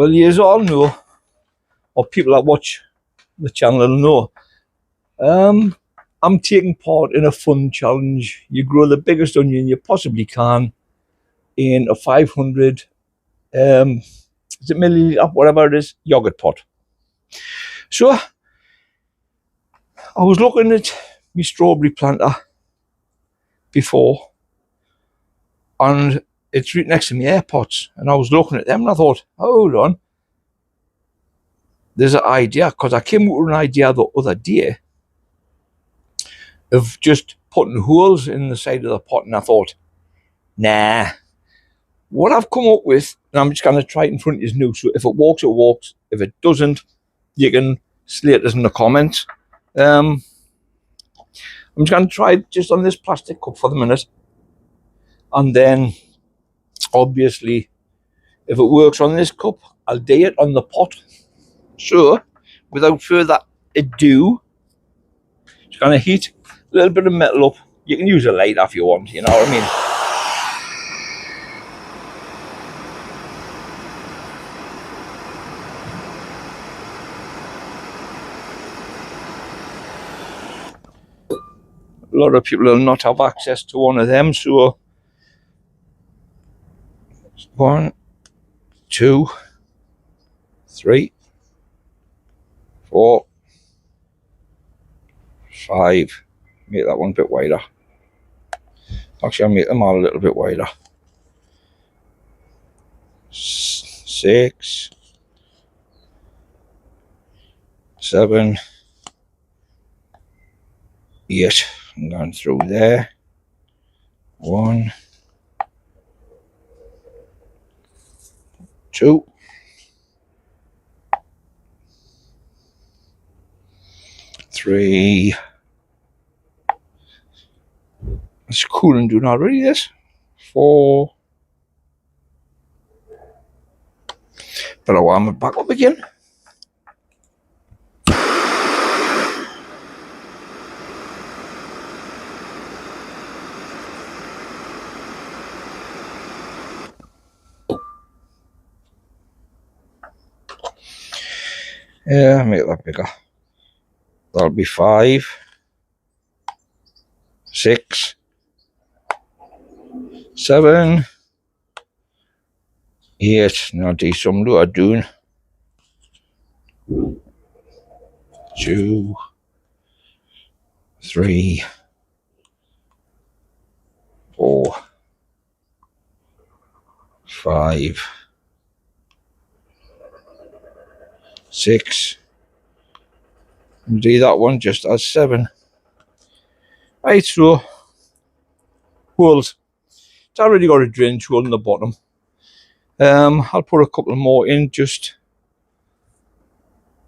Well, you all know, or people that watch the channel know, I'm taking part in a fun challenge. You grow the biggest onion you possibly can in a 500 is it milliliter, whatever it is, yogurt pot. So I was looking at my strawberry planter before, and it's right next to my AirPods, and I was looking at them and I thought, hold on, there's an idea, because I came with an idea the other day of just putting holes in the side of the pot, and I thought, nah, what I've come up with, and I'm just going to try it in front of you now, so if it walks, it walks. If it doesn't, you can slate us in the comments. I'm just going to try it just on this plastic cup for the minute, and then obviously if it works on this cup, I'll do it on the pot. So without further ado, just going to heat a little bit of metal up. You can use a lighter if you want, you know what I mean. A lot of people will not have access to one of them, so 1, 2, 3, 4, 5. Make that one a bit wider. Actually, I'll make them all a little bit wider. 6, 7, 8. I'm going through there. 1, 2, 3. It's cool and doing already, this. 4. Better warm it back up again. Yeah, make that bigger. That'll be 5, 6, 7, 8. Now do some lot of doing. 2, 3, 4, 5, 6. And do that one just as 7. Right, so holes. It's already got a drainage hole in the bottom. I'll put a couple more in just,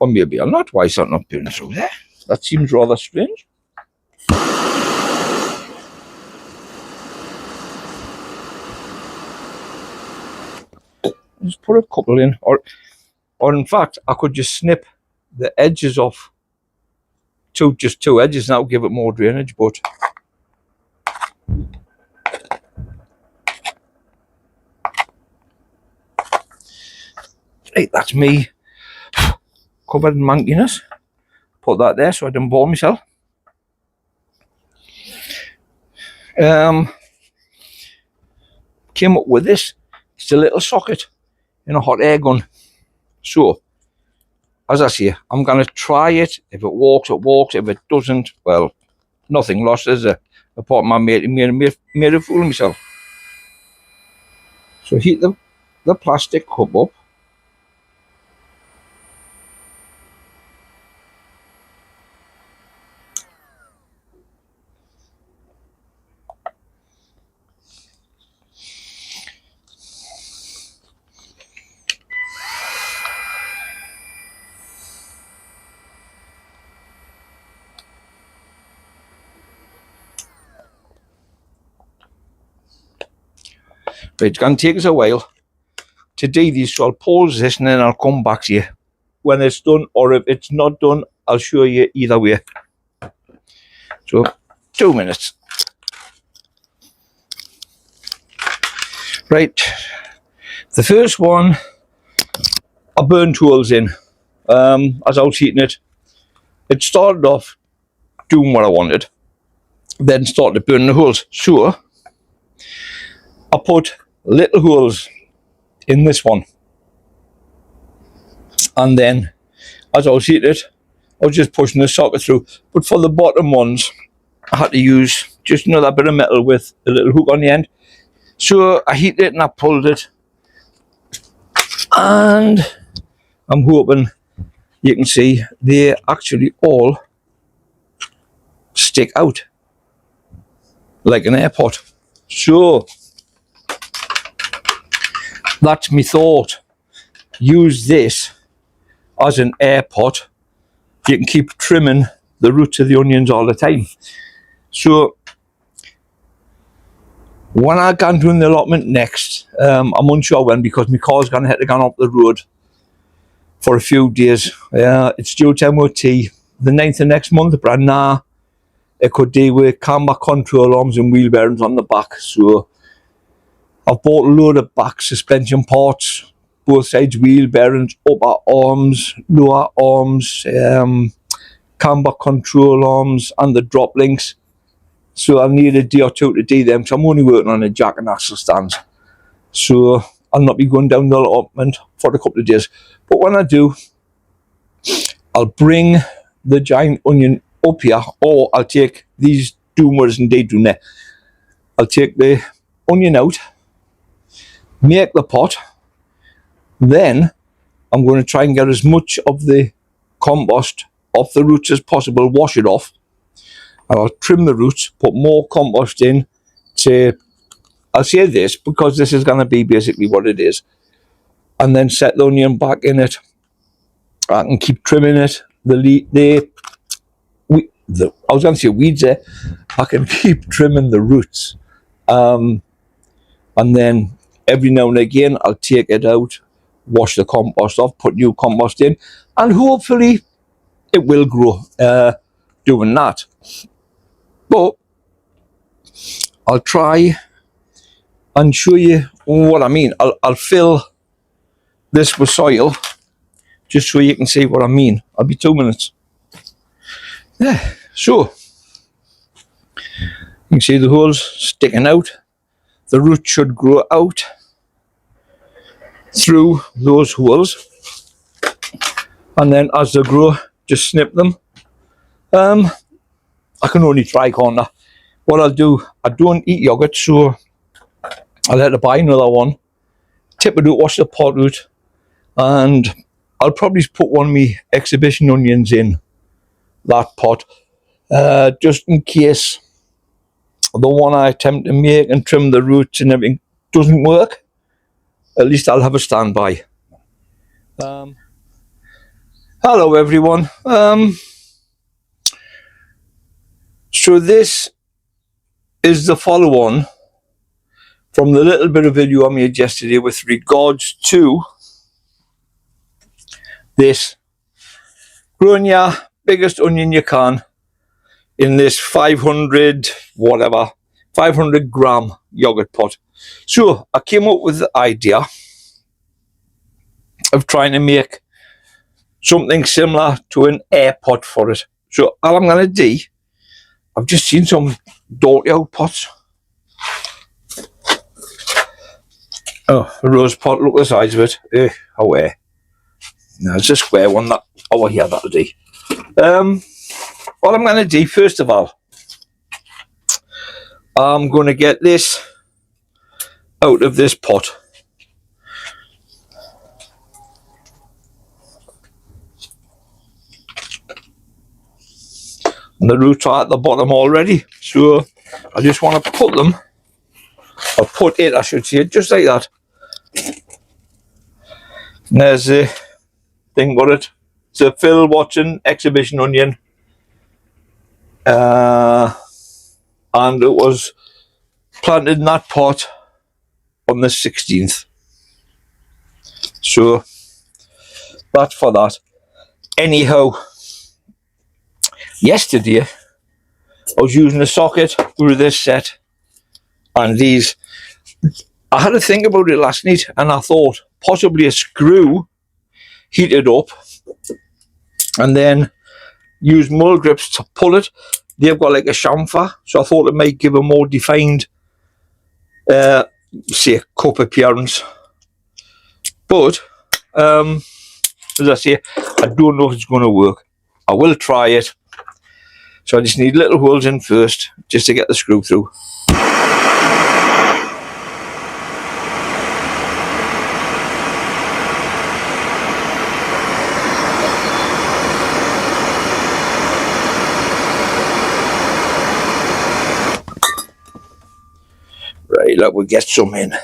or maybe I'll not. Why is that not burning through there? That seems rather strange. Just put a couple in, or in fact, I could just snip the edges off. Just two edges, and that'll give it more drainage, but right, that's me covered in mankiness. Put that there so I didn't bore myself. Came up with this. It's a little socket in a hot air gun. So, as I say, I'm going to try it. If it walks, it walks. If it doesn't, well, nothing lost, is there? Apart from I made a fool of myself. So heat the plastic cup up. But it's going to take us a while to do these, so I'll pause this and then I'll come back to you when it's done, or if it's not done, I'll show you either way. So, 2 minutes. Right, the first one I burned holes in as I was heating it. It started off doing what I wanted, then started burning the holes. So I put little holes in this one, and then as I was heating it, I was just pushing the socket through. But for the bottom ones, I had to use just another bit of metal with a little hook on the end. So I heated it and I pulled it, and I'm hoping you can see they actually all stick out like an air pot. So that's my thought. Use this as an air pot. You can keep trimming the roots of the onions all the time. So when I go doing the allotment next, I'm unsure when, because my car's going to have to go up the road for a few days. It's due to MOT the 9th of next month, but now it could deal with camber control arms and wheel bearings on the back. So I've bought a load of back suspension parts, both sides wheel bearings, upper arms, lower arms, camber control arms, and the drop links. So I need a day or two to do them. So I'm only working on a jack and axle stands. So I'll not be going down the allotment for a couple of days. But when I do, I'll bring the giant onion up here, or I'll take these doomers and day-dooner. I'll take the onion out, make the pot, then I'm going to try and get as much of the compost off the roots as possible, wash it off. I'll trim the roots, put more compost in I'll say this because this is going to be basically what it is, and then set the onion back in it. I can keep trimming it. I was going to say weeds there. I can keep trimming the roots, and then every now and again I'll take it out, wash the compost off, put new compost in, and hopefully it will grow doing that. But I'll try and show you what I mean. I'll fill this with soil just so you can see what I mean. I'll be 2 minutes. Yeah, so you can see the holes sticking out. The root should grow out through those holes, and then as they grow, just snip them. I can only try, can't I? What I'll do, I don't eat yogurt, so I'll have to buy another one, tip it out, wash the pot out, and I'll probably put one of my exhibition onions in that pot, just in case the one I attempt to make and trim the roots and everything doesn't work. At least I'll have a standby. Hello everyone. So this is the follow-on from the little bit of video I made yesterday with regards to this. Growing your biggest onion you can in this 500 gram yogurt pot. So I came up with the idea of trying to make something similar to an air pot for it. So all I'm going to do, I've just seen some dirty old pots. Oh, a rose pot, look at the size of it. Away. No, it's a square one that over here, that'll do. What I'm going to do, first of all, I'm going to get this out of this pot. And the roots are at the bottom already, so I just want to put them, or put it, I should say, just like that. And there's the thing about it. It's a Phil Watson exhibition onion, and it was planted in that pot on the 16th. So that's for that. Anyhow, yesterday I was using a socket through this set and these. I had to think about it last night, and I thought possibly a screw heat it up, and then use mull grips to pull it. They've got like a chamfer, so I thought it might give a more defined, say, cup appearance. But as I say, I don't know if it's going to work. I will try it. So I just need little holes in first, just to get the screw through. Right, let me get some in.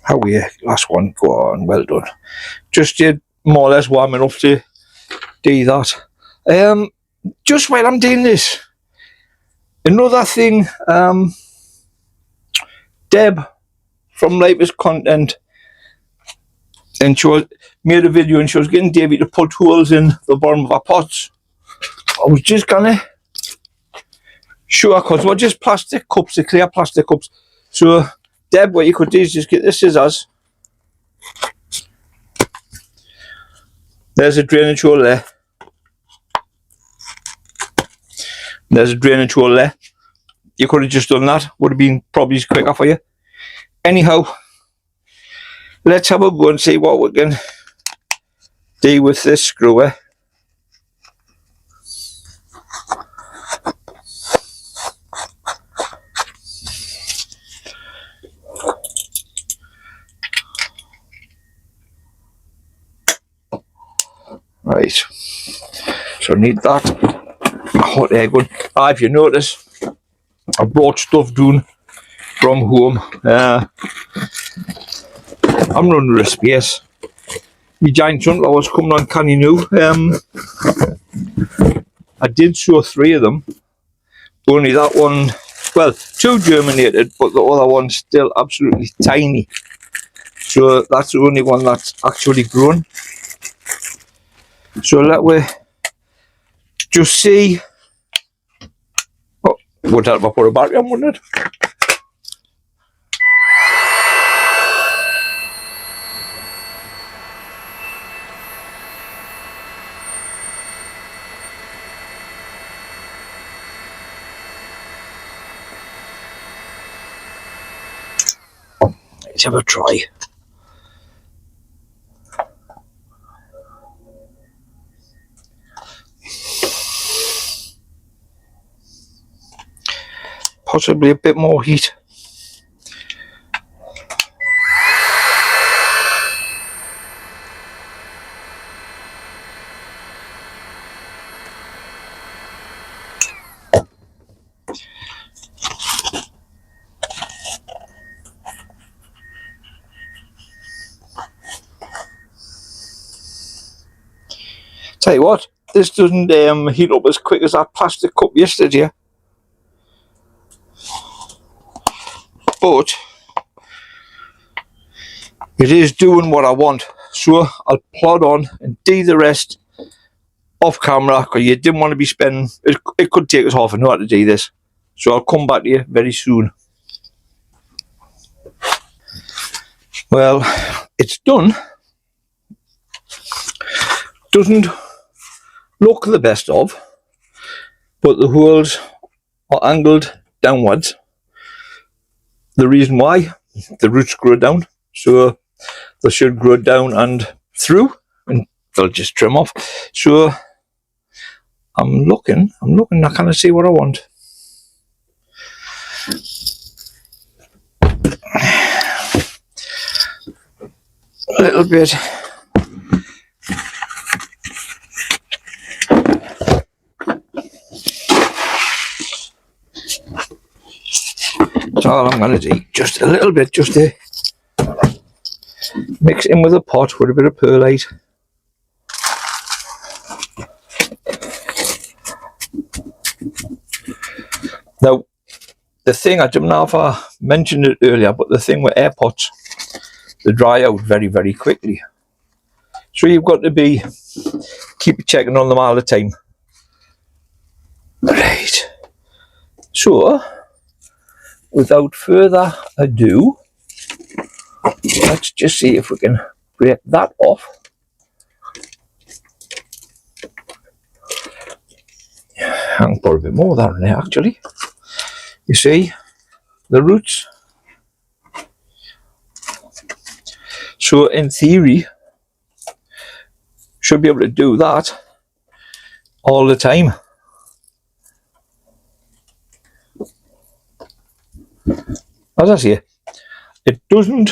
How we last one? Go on, well done. Just did more or less warming up to do that. Just while I'm doing this, another thing, Deb from Latest Content, and she made a video and she was getting Davey to put holes in the bottom of our pots. I was just gonna show her, because we're just plastic cups, the clear plastic cups. So Deb, what you could do is just get the scissors. There's a drainage hole there. There's a drainage hole there. You could have just done that. Would have been probably quicker for you. Anyhow, let's have a go and see what we can do with this screw. Right, so I need that hot air gun. If you notice, I brought stuff down from home. I'm running out of space. My giant sunflowers coming on canny new. I did sow 3 of them. Only that one, well, 2 germinated, but the other one's still absolutely tiny. So that's the only one that's actually grown. So let we just see. Oh, would help if I put a battery on, wouldn't it? Let's have a try. Possibly a bit more heat. Tell you what, this doesn't heat up as quick as that plastic cup yesterday. But it is doing what I want, so I'll plod on and do the rest off camera, because you didn't want to be spending it could take us half an hour to do this, so I'll come back to you very soon. Well, it's done. Doesn't look the best of, but the holes are angled downwards. The reason why, the roots grow down, so they should grow down and through, and they'll just trim off. So I'm looking, I kind of see what I want. a little bit. That's all I'm going to do. Just a little bit, just to mix in with the pot with a bit of perlite. Now, the thing, I don't know if I mentioned it earlier, but the thing with air pots, they dry out very, very quickly. So you've got to keep checking on them all the time. Right. So, without further ado, let's just see if we can break that off. I can put a bit more of that in there, actually. You see, the roots. So, in theory, should be able to do that all the time. As I say, it doesn't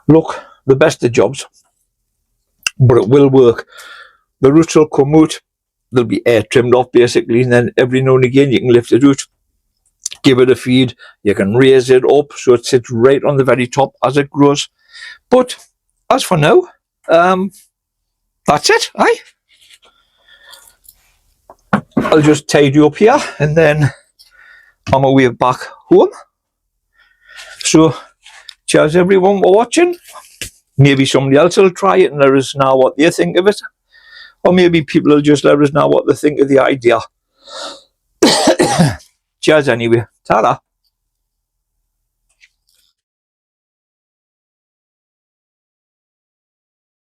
look the best of jobs, but it will work. The roots will come out, they'll be air trimmed off basically, and then every now and again you can lift the root, give it a feed, you can raise it up so it sits right on the very top as it grows. But as for now, that's it, aye? I'll just tidy up here and then on my way back home. So, cheers everyone for watching. Maybe somebody else will try it and let us know what they think of it. Or maybe people will just let us know what they think of the idea. Cheers anyway. Ta-da.